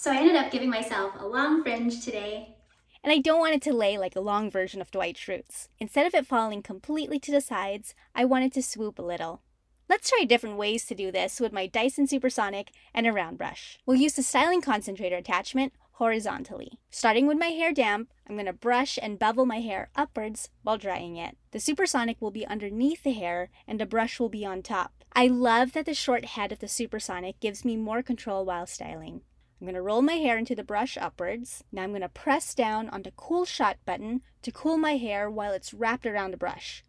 So I ended up giving myself a long fringe today. And I don't want it to lay like a long version of Dwight Schrute's. Instead of it falling completely to the sides, I want it to swoop a little. Let's try different ways to do this with my Dyson Supersonic and a round brush. We'll use the styling concentrator attachment horizontally. Starting with my hair damp, I'm going to brush and bevel my hair upwards while drying it. The Supersonic will be underneath the hair and the brush will be on top. I love that the short head of the Supersonic gives me more control while styling. I'm going to roll my hair into the brush upwards. Now I'm going to press down on the Cool Shot button to cool my hair while it's wrapped around the brush.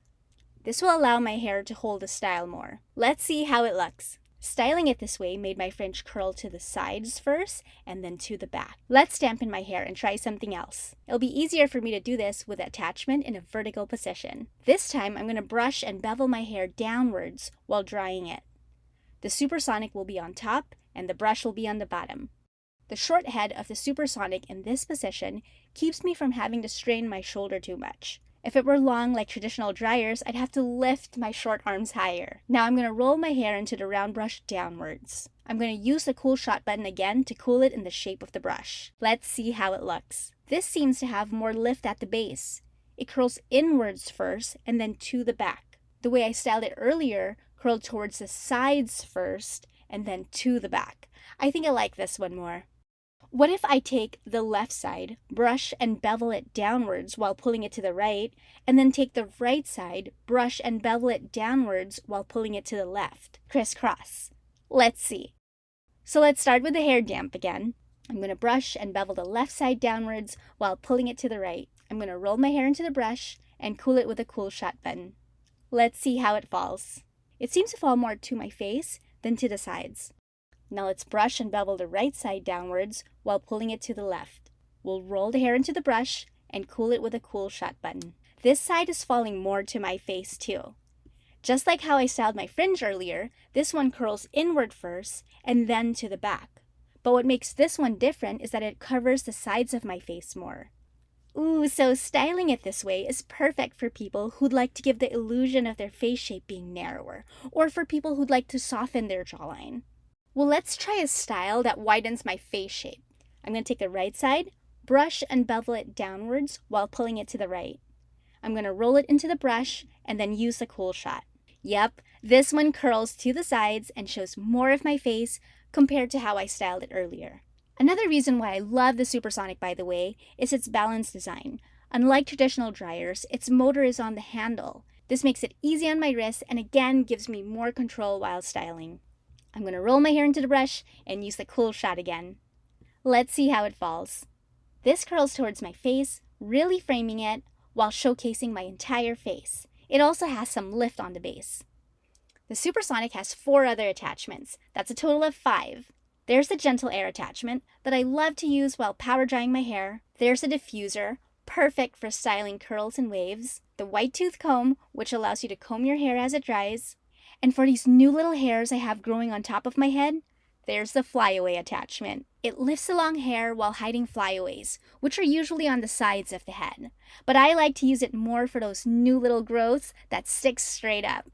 This will allow my hair to hold the style more. Let's see how it looks. Styling it this way made my fringe curl to the sides first and then to the back. Let's dampen my hair and try something else. It'll be easier for me to do this with the attachment in a vertical position. This time I'm going to brush and bevel my hair downwards while drying it. The Supersonic will be on top and the brush will be on the bottom. The short head of the Supersonic in this position keeps me from having to strain my shoulder too much. If it were long like traditional dryers, I'd have to lift my short arms higher. Now I'm going to roll my hair into the round brush downwards. I'm going to use the Cool Shot button again to cool it in the shape of the brush. Let's see how it looks. This seems to have more lift at the base. It curls inwards first and then to the back. The way I styled it earlier curled towards the sides first and then to the back. I think I like this one more. What if I take the left side, brush and bevel it downwards while pulling it to the right, and then take the right side, brush and bevel it downwards while pulling it to the left? Crisscross. Let's see. So let's start with the hair damp again. I'm going to brush and bevel the left side downwards while pulling it to the right. I'm going to roll my hair into the brush and cool it with a Cool Shot button. Let's see how it falls. It seems to fall more to my face than to the sides. Now let's brush and bevel the right side downwards while pulling it to the left. We'll roll the hair into the brush and cool it with a Cool Shot button. This side is falling more to my face too. Just like how I styled my fringe earlier, this one curls inward first and then to the back. But what makes this one different is that it covers the sides of my face more. Ooh, so styling it this way is perfect for people who'd like to give the illusion of their face shape being narrower, or for people who'd like to soften their jawline. Well, let's try a style that widens my face shape. I'm going to take the right side, brush and bevel it downwards while pulling it to the right. I'm going to roll it into the brush and then use the Cool Shot. Yep, this one curls to the sides and shows more of my face compared to how I styled it earlier. Another reason why I love the Supersonic, by the way, is its balanced design. Unlike traditional dryers, its motor is on the handle. This makes it easy on my wrist and again gives me more control while styling. I'm going to roll my hair into the brush and use the Cool Shot again. Let's see how it falls. This curls towards my face, really framing it while showcasing my entire face. It also has some lift on the base. The Supersonic has 4 other attachments. That's a total of 5. There's the gentle air attachment that I love to use while power drying my hair. There's a diffuser, perfect for styling curls and waves. The white tooth comb, which allows you to comb your hair as it dries. And for these new little hairs I have growing on top of my head, there's the flyaway attachment. It lifts the long hair while hiding flyaways, which are usually on the sides of the head. But I like to use it more for those new little growths that stick straight up.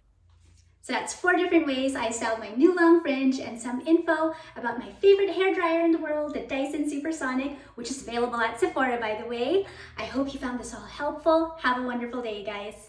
So that's 4 different ways I styled my new long fringe and some info about my favorite hair dryer in the world, the Dyson Supersonic, which is available at Sephora, by the way. I hope you found this all helpful. Have a wonderful day, guys.